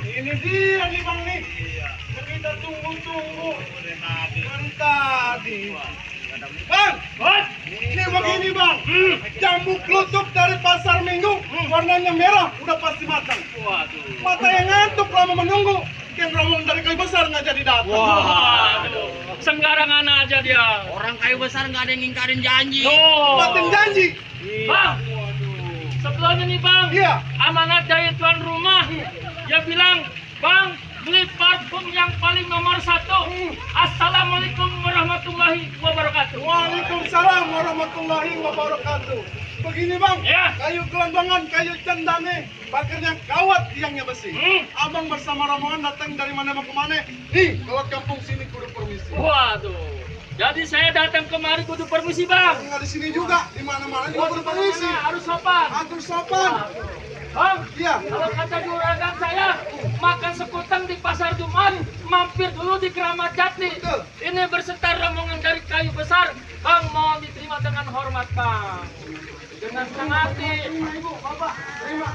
Ini dia nih bang nih. Yang kita tunggu-tunggu. Kan tadi. Bang, ini begini bang. Jambu klutuk dari pasar Minggu, warnanya merah, udah pasti matang. Waduh. Mata yang ngantuk lama menunggu. Yang rombongan dari kayu besar nggak jadi datang. Waduh. Sembarangan aja dia. Orang kayu besar nggak ada yang ngingkarin janji. Tuh. Batin janji. Bang, sebelumnya nih bang, Iya. amanat dari tuan rumah, dia bilang, bang, beli parfum yang paling nomor 1. Assalamualaikum warahmatullahi wabarakatuh. Waalaikumsalam warahmatullahi wabarakatuh. Begini bang, Ya. kayu gelandangan, kayu cendane, bakarnya kawat, tiangnya besi. Abang bersama rombongan datang dari mana mau kemana? Nih, lewat kampung sini kudu permisi. Waduh. Jadi saya datang kemari kudu permisi bang. Tinggal di sini juga, di mana-mana juga kudu permisi. Harus sopan. Atur sopan. Bang, Iya. kalau kata juragan saya, makan sekutang di pasar Jumat, mampir dulu di Keramat Jati. Betul. Ini berserta rombongan dari kayu besar. Bang, mohon diterima dengan hormat, Bang. Dengan senang hati. Ibu, bapak, terima.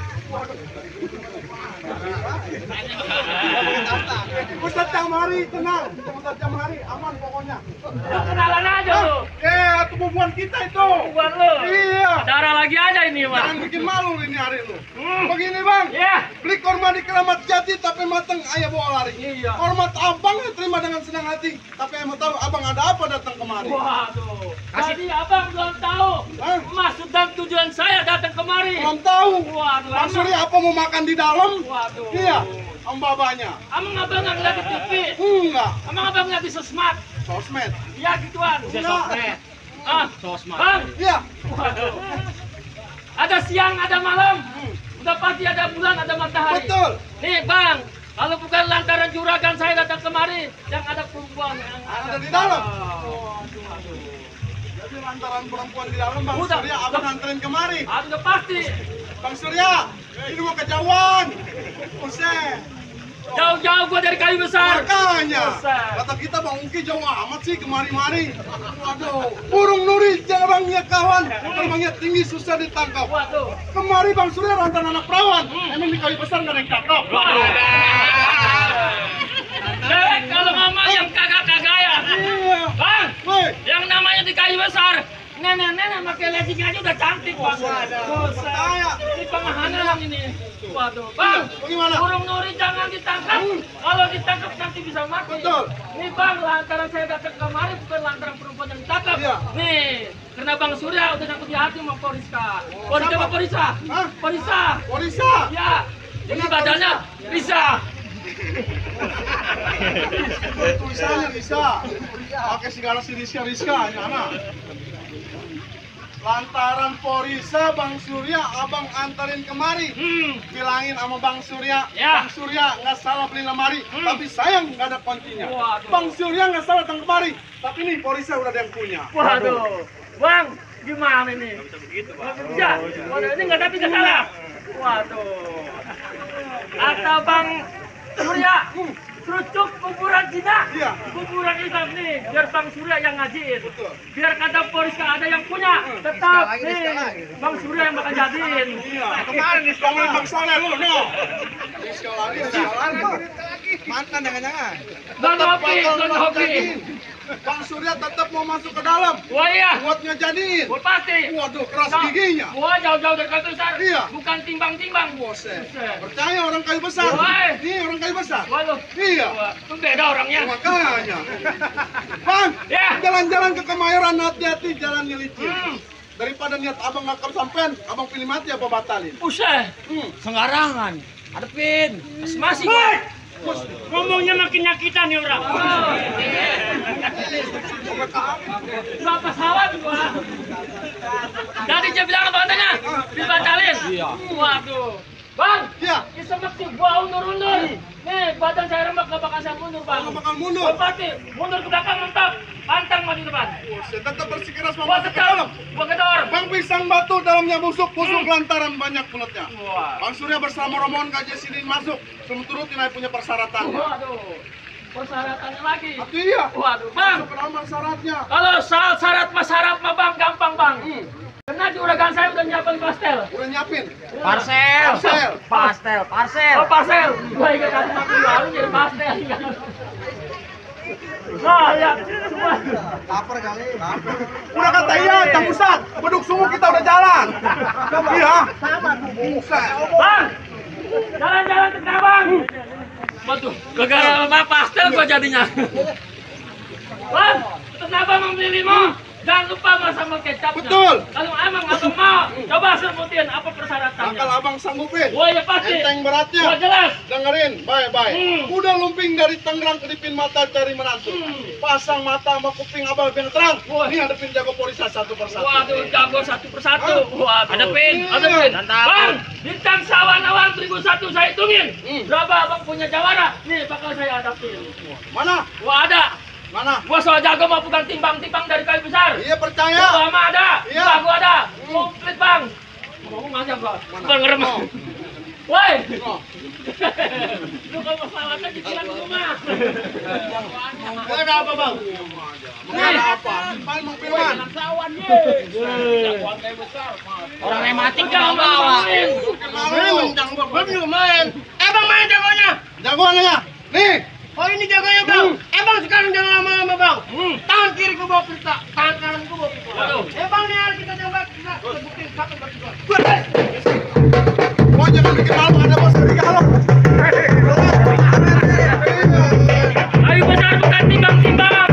Ustaz Jamhari, tenang. Ustaz Jamhari, aman pokoknya. Kenalan aja lu. Itu bubuan kita itu. Buat lu. Iya. Darah lagi aja ini, Jangan Bang. bikin malu ini hari lu. Begini bang, Ya. beli kurma di Keramat Jati tapi mateng ayah bawa lari. Iya. Hormat abang ya terima dengan senang hati. Tapi yang mau tahu abang ada apa datang kemari? Waduh. Jadi abang belum tahu Hah? maksud dan tujuan saya datang kemari. Belum tahu. Waduh. Bang Surya apa mau makan di dalam? Waduh. Iya, om babanya. Amang abang nggak ngeliat di TV. Enggak, Amang abang ngeliat di sosmed. sosmed. Iya gituan. Enggak. Ah, Bang. Iya. Waduh. Ada siang, ada malam. Udah pagi, ada bulan, ada matahari. Betul. Nih bang, kalau bukan lantaran juragan saya datang kemari, yang ada perempuan yang Ada di dalam. Waduh, aduh. Jadi lantaran perempuan di dalam Bang Udah. Surya abang anterin kemari. Aduh, udah pasti. Bang Surya, ini mau kejauhan. Buset. Jauh-jauh gua dari kayu besar. Makanya, Buset. kata kita Bang Ungki jauh amat sih kemari-mari. Waduh, burung nuri jarangnya kawan, terbangnya tinggi susah ditangkap. Waduh. Kemari Bang Surya rantan anak perawan, emang di kayu besar nggak ada yang cakep. Cewek kalau mama yang kagak-kagak ya. Iya. Bang, Woi, yang namanya di kayu besar, nenek-nenek pakai legging aja udah cantik bang. Buset. percaya. Ini pengahanan ini. Waduh, bang. Bagaimana? Burung nuri jangan ditangkap. Kalau ditangkap nanti bisa mati. Betul. Nih bang, lantaran saya datang kemari bukan lantaran perempuan yang ditangkap. Iya. Nih, karena Bang Surya udah nyangkut di hati sama Poriska. Poriska siapa? apa Porisa? Hah? Porisa. Porisa. Ya. Ini badannya Risa. Tulisannya Risa. Pakai segala si Rizka ya anak. Lantaran Porisa Bang Surya abang antarin kemari. Bilangin sama Bang Surya, Ya. Bang Surya nggak salah beli lemari, tapi sayang nggak ada kuncinya. Waduh. Bang Surya nggak salah datang kemari, tapi nih Porisa udah ada yang punya. Waduh. Bang, gimana ini? Nggak bisa begitu, Bang. Nggak bisa. Waduh, ini nggak tapi nggak salah. Waduh. Kata Bang Surya, kerucuk kuburan Cina, Iya. kuburan Islam nih, biar Bang Surya yang ngajiin. Betul. Biar kata Poriska ada yang punya, tetap nih Bang Surya yang bakal jadiin. Iya. Kemarin nih sekolah Bang Soleh lu, no. Rizka lagi. Mantan jangan-jangan. Bang Hoki, Bang Hoki. Bang Surya tetap mau masuk ke dalam, Wah iya, buat ngejadiin. gua pasti. Waduh, keras giginya. Gua jauh-jauh dari kayu besar, Iya. bukan timbang-timbang. Buset. Buset. Percaya orang kayu besar. Woi. Nih orang kayu besar. Waduh, Iya. wah, itu beda orangnya. Makanya. Bang, Ya. jalan-jalan ke Kemayoran hati-hati jalannya licin. Daripada niat abang nggak kesampean, abang pilih mati apa batalin? Buset, Sembarangan. Hadepin. masih. Ngomongnya makin nyakitan nih orang. Berapa pesawat gua? Tadi dia bilang apa katanya? Dibatalin. Iya. Waduh. Bang, Iya. ini seperti gua undur-undur. Nih, badan saya remak gak bakal saya mundur, Bang. Nggak bakal mundur. Gua pasti mundur ke belakang mentok, pantang maju depan. Buset, tetap bersikeras mau Gua masuk ke ketor, dalam. gua ketor. Bang pisang batu dalamnya busuk lantaran banyak mulutnya. Wah. Bang Surya bersama rombongan kaji sini masuk, suruh turutin aja punya persyaratannya. Waduh. Persyaratannya lagi. Tapi iya, Waduh, Bang. masuk ke dalam syaratnya. Kalau syarat mah Bang gampang, Bang. Karena juragan saya udah nyiapin pastel. Udah nyiapin. Parcel. Parcel. Parcel. Oh, pastel. Gua ingat kasih makan baru jadi pastel. Nah, lihat semua. Lapar kali. Udah kata iya, Kang Ustad. Beduk sumur kita udah jalan. Iya. Buset. Bang, jalan-jalan ke Kabang. Waduh, gara-gara pastel gua jadinya. Bang, kenapa membeli limo? Jangan lupa mas sama kecapnya. Betul. Kalau emang abang mau, coba sebutin apa persyaratannya. Bakal abang sanggupin. Wah ya pasti. Enteng beratnya. Wah jelas. Dengerin, baik-baik. Udah lumping dari Tangerang kedipin mata cari menantu. Pasang mata sama kuping abang biar terang. Wah. Ini hadapin jago polisi satu persatu. Waduh, jago satu persatu. Waduh. Hadapin. Hadapin. Mantap. Bang, bintang sawan-awan 1001 saya hitungin. Hmm. Berapa abang punya jawara? Nih bakal saya hadapin. Mana? Wah ada. Mana? Gua soal jago mau pegang timbang-timbang dari kayu besar. Iya percaya. Gua mah ada. Iya. Gua ada. Komplit bang. Ngomong aja gua. Mana? Bang ngerem. Oh. Woi. Oh. Lu kalau pesawatnya cicilan di rumah. Ada apa bang? Ada apa? Paling Mang Firman. Sawan ye. Jagoan kayu besar. Orang rematik Jangan jangan bawa. Mau. main. Bang main jagonya. Jagoannya. Nih. Oh ini jagonya bang. Bang sekarang jangan lama-lama bang. Tangan kiri ku bawa pita, tangan kanan ku bawa pita. Waduh. Bang nih harus kita coba kita buktiin satu berdua. Mau jangan bikin malu ada bos serigala. Kayu besar bukan timbang-timbang.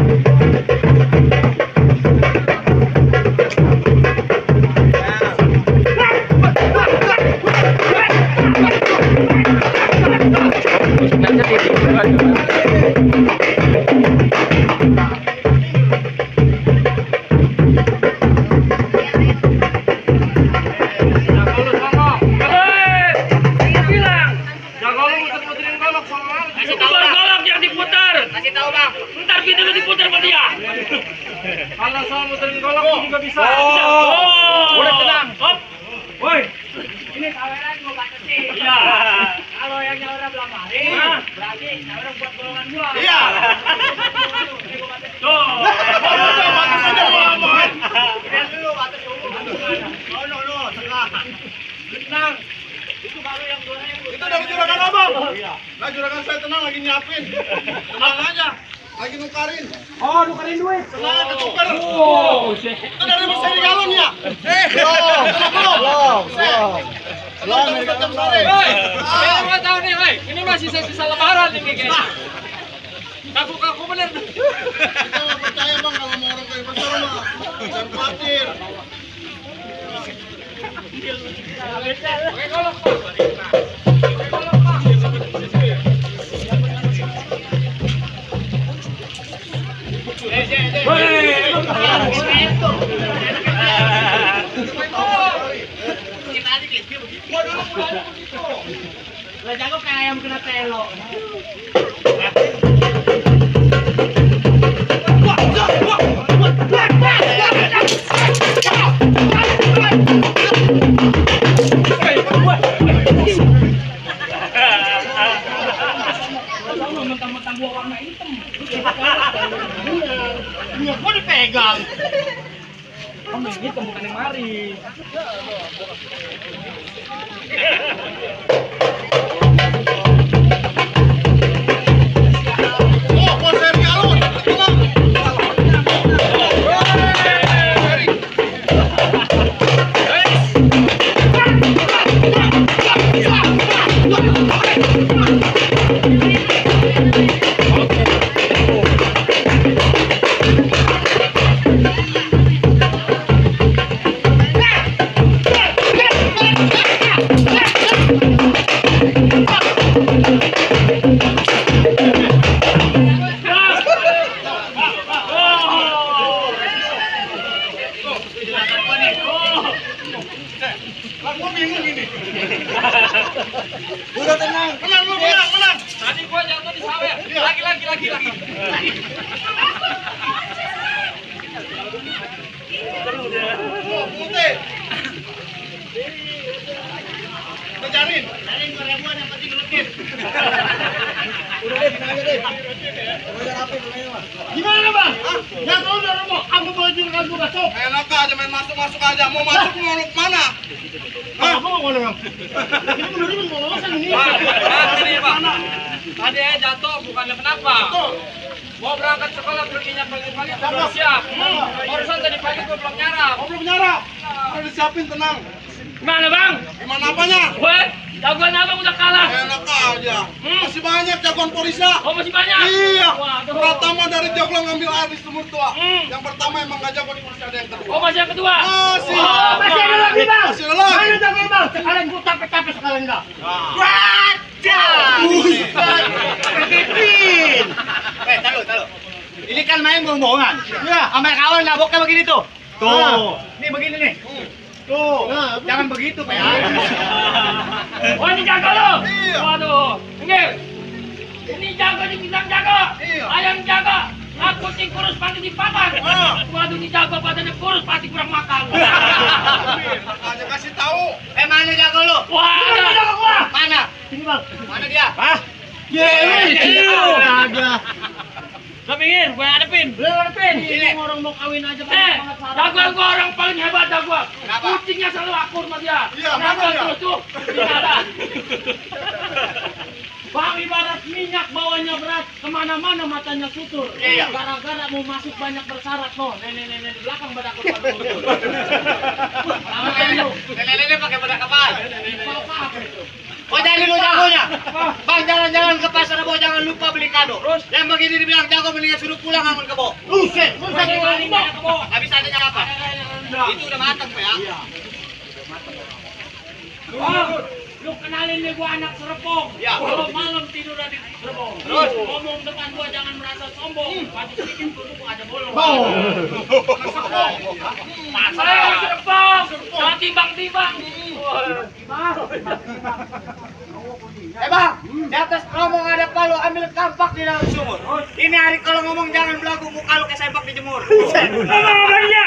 Golok yang diputar. Kasih tahu bang. Ntar video lu diputar sama dia. Kalau soal muterin golok juga bisa. Oh. Udah tenang. Hop. Woi. Ini kaweran gua batasin. Iya. Kalau yang nyawara belah mari, Hah? berarti nyawara buat golongan gua. Iya. Tuh. Batas aja Muhammad. Lihat dulu batas dulu. No, tengah. Tenang. Itu baru yang goreng. Itu dari juragan abang. Nah juragan saya tenang lagi nyiapin. Tenang aja. Lagi nukarin. Oh, nukerin duit. Tenang ketuker. Oh, shit. Itu dari Mas Heri Galon ya? Belum. Belum jam sore. Saya mau tahu nih, woi. Ini masih sisa lebaran nih kayaknya. Kaku-kaku bener. Kita nggak percaya bang kalau mau orang kayak besar mah. Jangan khawatir. Oke, golok. Lah jago kayak ayam kena telo. Mentang-mentang gua warna hitam. Punya gua dipegang. Kamu yang hitam bukan yang mari. Oh, Mas Heri Galon. Tenang. Gua bingung ini. Udah tenang. Menang lu, menang. Tadi gua jatuh di sawer. Lagi. Oh, putih. Kejarin. Cariin 2000-an yang penting ngelukir. Gimana bang? Yang kau udah mau aku belajar juga sok. Enak aja main masuk aja. Mau masuk mau mana? Hah? Apa mau ngomong? Ini udah ribut mau ngomong ini. Tadi jatuh bukannya kenapa? Mau berangkat sekolah perginya pagi-pagi belum siap. Barusan tadi pagi gue belum nyarap. Belum nyarap. Udah disiapin tenang. Gimana bang? Gimana apanya? Weh, jagoan abang udah kalah. Enak aja. Masih banyak jagoan Porisa. Oh masih banyak? Iya. Waduh. Pertama dari Joglo ngambil air di sumur tua. Hmm. Yang pertama emang gak jago di Porisa, ada yang kedua. Oh masih yang kedua? Masih. Oh, Masih ada lagi bang. Masih ada lagi. Mana jago bang? Sekalian gue capek-capek sekalian dah. Baca. Kevin. Taruh. Ini kan main bohongan. Ya. Sama kawan naboknya begini tuh. Tuh. Nih begini nih. Tuh. Jangan begitu Pak. Oh ini jago lo? Iya. Waduh. Ini jago nih bintang jago. Iya. Ayam jago. Aku kucing kurus pasti dipapan. Ah. Waduh ini jago badannya kurus pasti kurang makan. Makanya kasih tahu. Mana jago lu? Waduh. Jago gua. Mana? Sini bang. Mana dia? Hah? Ada. Lo pinggir, gue hadepin. Ini orang mau kawin aja Jagoan gua orang paling hebat jagoan. Kenapa? Kucingnya selalu akur sama dia. Iya, Kenapa mana dia? terus tuh? Tidak ada. Bang ibarat minyak bawahnya berat, kemana-mana matanya sutur. Iya. Gara-gara mau masuk banyak bersyarat no. Nenek-nenek di belakang pada korban. Nenek pakai bedak apaan? Oh jadi lu jagonya? Bang jalan-jalan ke pasar Bo jangan lupa beli kado. Terus yang begini dibilang jago mendingan suruh pulang amun ke Bo. Buset. Habis adanya apa? Itu udah matang Pak ya. Lu kenalin nih gua anak Serpong. Ya. Kalau malam tidur di Serpong. Terus? Ngomong depan gua jangan merasa sombong. Baju sedikit kudu ada bolong. Saya Serpong. Jangan timbang-timbang. Bang, di atas ngomong ada palu ambil kampak di dalam sumur. Ini hari kalau ngomong jangan belagu muka lu kayak sempak dijemur. Ngomong apa dia?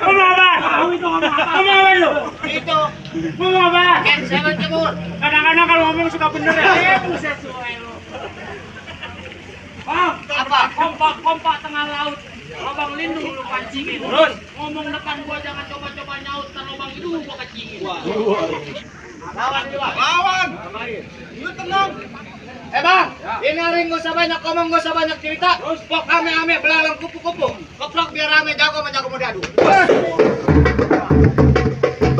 Ngomong apa? Ngomong apa lu? Itu. Ngomong apa? Kayak sempak jemur. Kadang-kadang kalau ngomong suka bener ya. Buset suai lu. Bang, Apa? kompak tengah laut. Lubang lindung lu pancingin. Terus ngomong depan gua jangan coba-coba nyaut kan lubang itu gua kecingin. Lawan juga. Lawan. Lu tenang. Bang, ini hari nggak usah banyak ngomong, nggak usah banyak cerita. Pok ame-ame belalang kupu-kupu. Keplok biar rame jago sama jago mau diadu.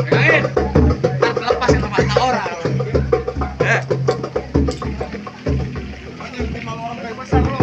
Pegangin. Ntar lepasin sama mata orang. Banyak timbang orang kayak besar lu.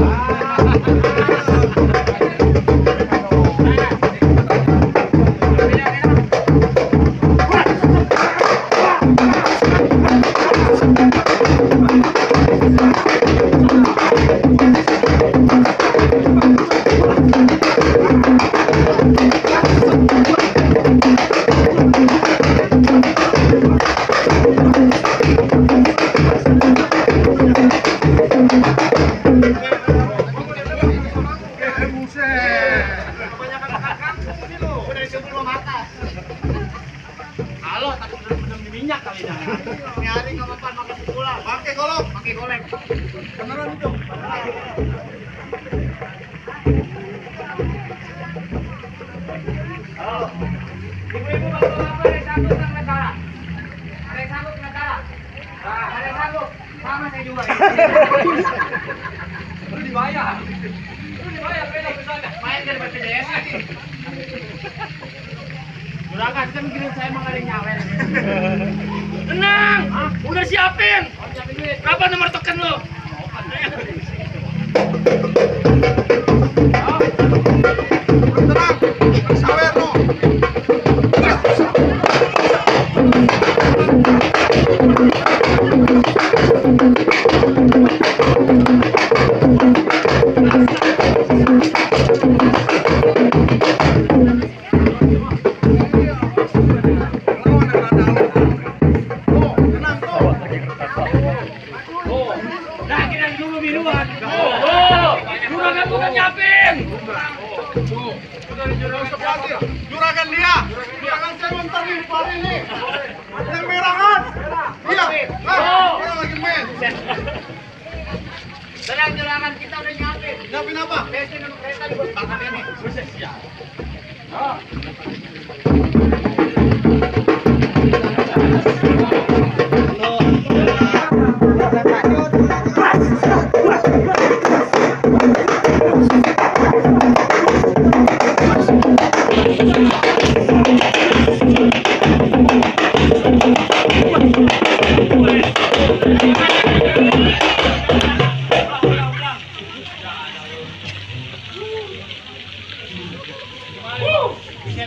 Ini hari nggak apa-apa pakai pukulan. Pakai golok. Pakai golek. Beneran itu. Ibu-ibu bapak-bapak ada sanggup nggak negara? Ada yang sanggup negara? Ada yang sanggup? Sama saya juga. Lu dibayar. Beda misalnya. Main dari BPJS lagi. Juragan kan mikirin saya emang ada yang nyawer. Tenang, udah siapin. Berapa nomor token lu? Tenang. Sawer no. Nah, kita dulu biruan. Juragan bukan nyiapin. Juragan dia. Juragan saya bentar nih, pari nih. Yang merahan. Iya. Orang lagi main. Jalan-jalan kita udah nyiapin. Nyiapin apa? Biasanya nama kereta di bakar ini.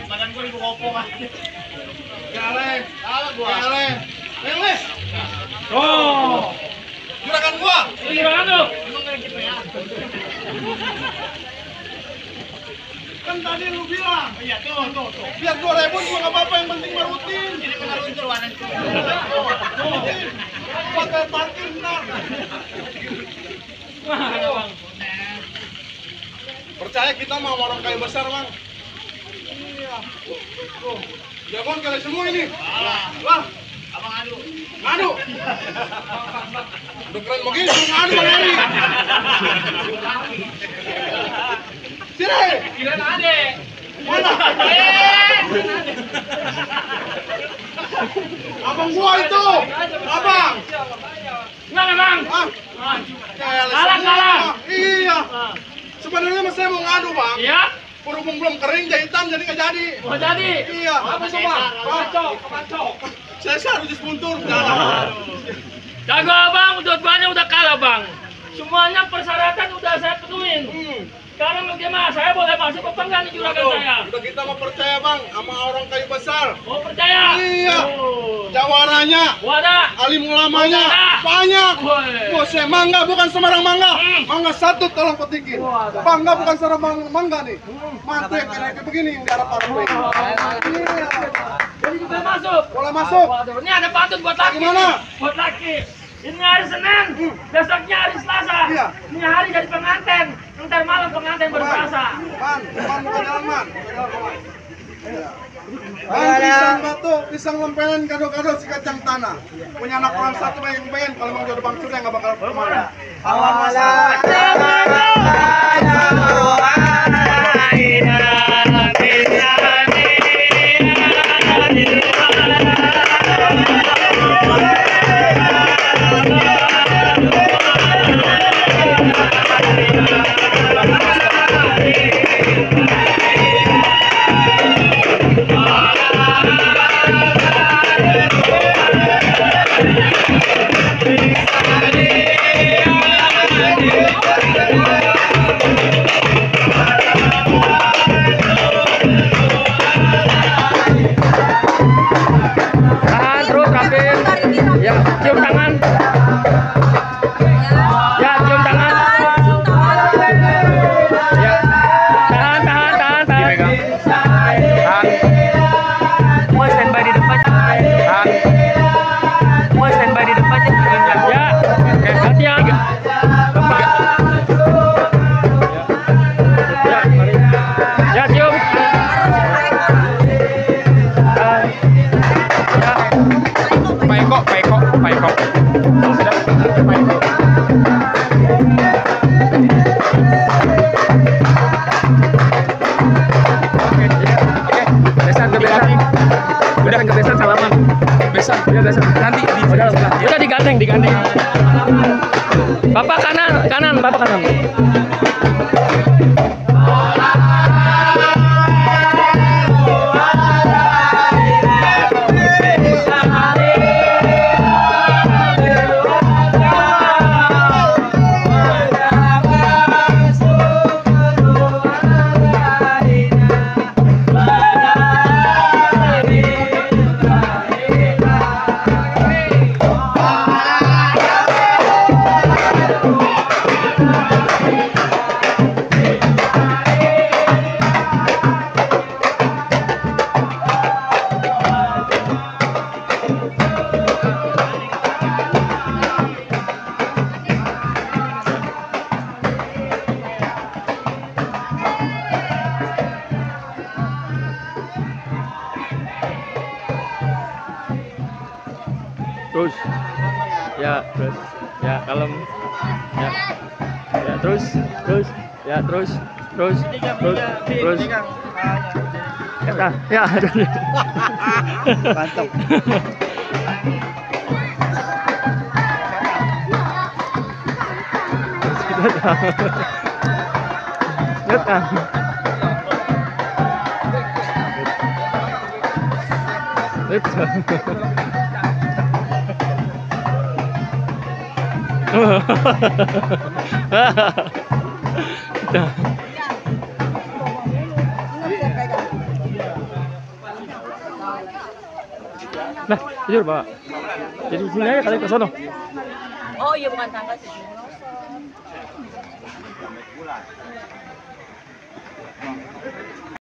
Badan gue ibu kopong aja. Jalan, salah gua. Jalan. Lele. Oh, Juragan gua. gimana tuh? Kan tadi lu bilang. Iya, tuh. Biar 2.000 gua enggak apa-apa, yang penting mah rutin. Ini benar luntur warna itu. Pakai parkir benar. Bang. Percaya kita mah orang kaya besar, Bang. Iya. Tuh. Jagoan kalian semua ini. Lah, Abang adu. ngadu. Udah keren begini, suruh ngadu Bang Eri. Sini. Kirain ade. Mana? Abang gua itu. Abang. Enggak, Bang. Ah, Kalah, kalah. Iya. Sebenarnya mas saya mau ngadu, Bang. Iya? Berhubung belum kering, jahitan jadi nggak jadi. Mau jadi? Iya. Apa semua? Kacau. Saya harus dispuntur jalan. Jago Bang, dua-duanya udah kalah Bang. Semuanya persyaratan udah saya penuhin. Sekarang bagaimana? Saya boleh masuk apa enggak nih juragan saya? Udah kita mau percaya, Bang, sama orang kayu besar. Oh percaya? Iya. Oh. Jawaranya, Wadah. alim ulamanya Wadah. banyak. Woi. Wah, saya mangga bukan sembarang mangga. Mangga satu tolong petikin. Wadah. Bangga bukan sembarang mangga nih. Mantep kayak begini yang diharap para pemain. Iya. Jadi juga masuk. Boleh masuk. Waduh, ini ada patut buat laki. Gimana? Buat laki. Ini hari Senin, besoknya hari Selasa. Iya. Ini hari dari pengantin. Ntar malam pengantin berpuasa. Man, bukan jalan, Man. Pisang batu, pisang lempengan, kado-kado si kacang tanah. Punya anak orang satu bayang-bayang kalau mau jodoh Bang Surya nggak bakal kemana. Alam masalah. Tahan terus rapin. Ya, cium tangan. Ya, cium tangan. Ya. Tahan. Tahan. Semua standby di depan. Tahan. Semua standby di depan ya. Ya. Oke, hati ya. Ya, mari. Ya, cium. Pak Eko. Sudah, Pak Eko. Oke. Besan ke besan. Udah ke besan salaman. Besan. Nanti udah digandeng. Bapak kanan, Bapak kanan. Terus. Ya, kalem. Ya. Ya, terus. Ya, terus. Ya. Mantap. Nah, jujur Pak. Jadi sini aja kalian ke sono. Oh iya bukan tangga sih.